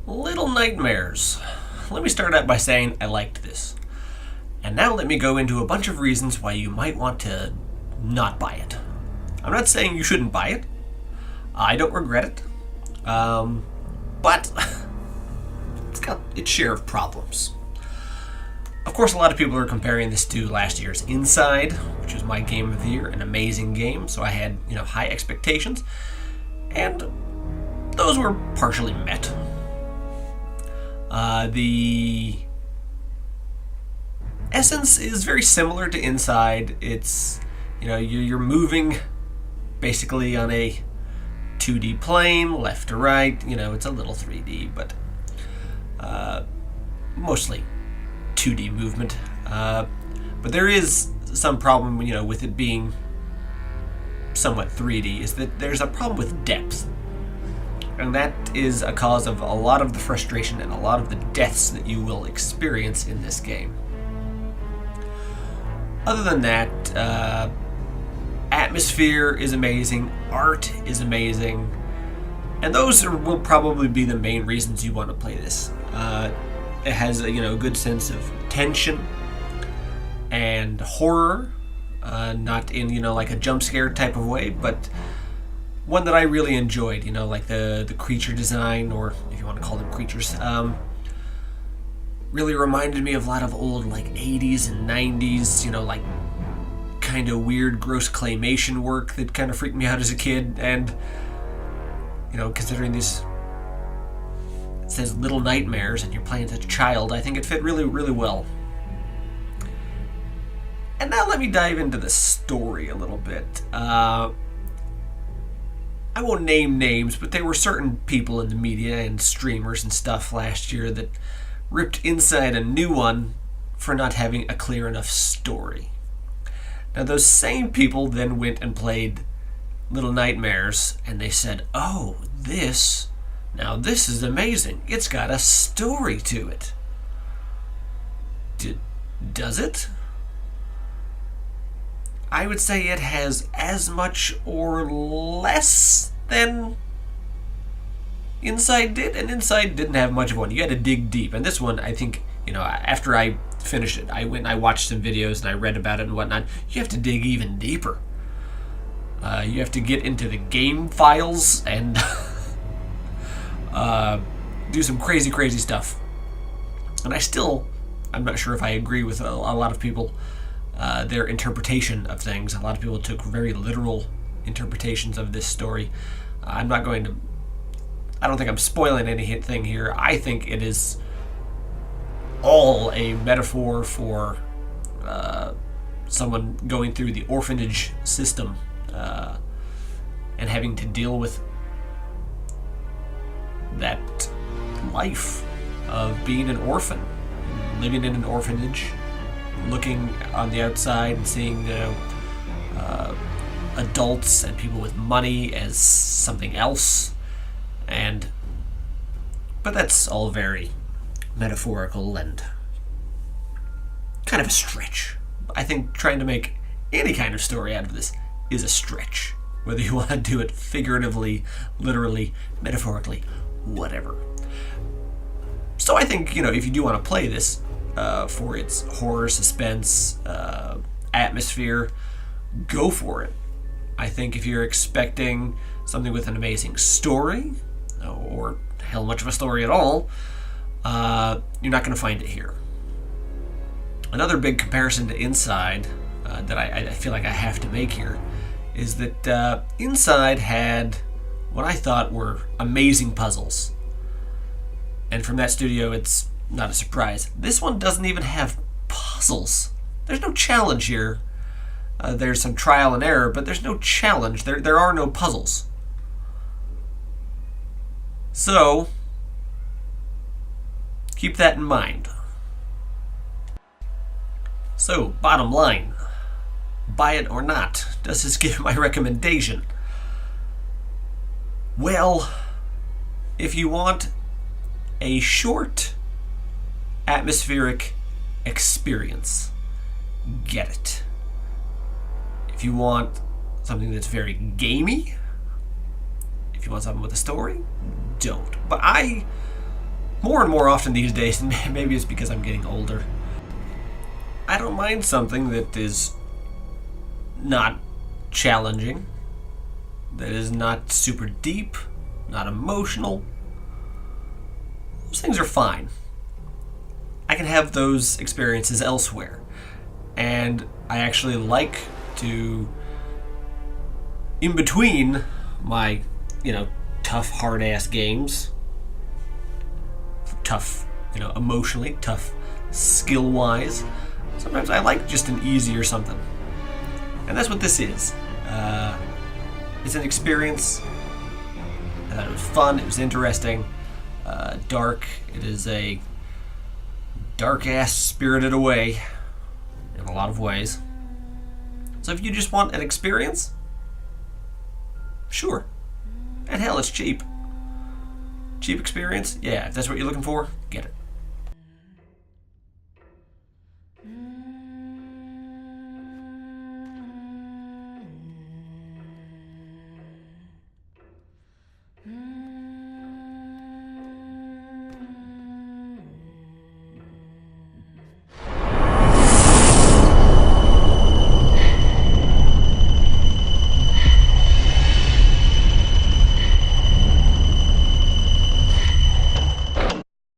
Little Nightmares. Let me start out by saying I liked this. And now let me go into a bunch of reasons why you might want to not buy it. I'm not saying you shouldn't buy it. I don't regret it. But it's got its share of problems. Of course, a lot of people are comparing this to last year's Inside, which was my game of the year, an amazing game, so I had, high expectations, and those were partially met. The essence is very similar to Inside. It's, you're moving basically on a 2D plane, left to right. It's a little 3D, but mostly 2D movement. But there is some problem, with it being somewhat 3D, is that there's a problem with depth. And that is a cause of a lot of the frustration and a lot of the deaths that you will experience in this game. Other than that, atmosphere is amazing, art is amazing, and those will probably be the main reasons you want to play this. It has a good sense of tension and horror, not in like a jump scare type of way, but one that I really enjoyed. Like the creature design, or if you want to call them creatures, really reminded me of a lot of old like 80s and 90s, like kind of weird, gross claymation work that kind of freaked me out as a kid. And considering this, it says Little Nightmares, and you're playing as a child, I think it fit really, really well. And now let me dive into the story a little bit. I won't name names, but there were certain people in the media and streamers and stuff last year that ripped Inside a new one for not having a clear enough story. Now those same people then went and played Little Nightmares, and they said, oh, this is amazing. It's got a story to it. Does it? I would say it has as much or less than Inside did, and Inside didn't have much of one. You had to dig deep, and this one, I think, after I finished it, I went and I watched some videos and I read about it and whatnot. You have to dig even deeper. You have to get into the game files and do some crazy, crazy stuff. And I'm not sure if I agree with a lot of people, their interpretation of things. A lot of people took very literal interpretations of this story. I don't think I'm spoiling anything here. I think it is all a metaphor for someone going through the orphanage system and having to deal with that life of being an orphan, living in an orphanage, looking on the outside and seeing adults and people with money as something else, but that's all very metaphorical and kind of a stretch. I think trying to make any kind of story out of this is a stretch, whether you want to do it figuratively, literally, metaphorically, whatever. So I think, if you do want to play this for its horror, suspense, atmosphere, go for it. I think if you're expecting something with an amazing story, or hell much of a story at all, you're not going to find it here. Another big comparison to Inside that I feel like I have to make here is that Inside had what I thought were amazing puzzles. And from that studio, it's not a surprise. This one doesn't even have puzzles. There's no challenge here. There's some trial and error, but there's no challenge. There are no puzzles. So, keep that in mind. So, bottom line, buy it or not? Does this give my recommendation? Well, if you want a short, atmospheric experience, get it. If you want something that's very gamey, if you want something with a story, don't. But I more and more often these days, and maybe it's because I'm getting older, I don't mind something that is not challenging, that is not super deep, not emotional. Those things are fine. I can have those experiences elsewhere. And I actually like to, in between my, tough, hard-ass games, tough, emotionally, tough skill-wise, sometimes I like just an easy or something. And that's what this is. It's an experience. I thought it was fun, it was interesting, dark. It is a dark-ass Spirited Away in a lot of ways. So if you just want an experience, sure. And hell, it's cheap. Cheap experience? Yeah, if that's what you're looking for, get it.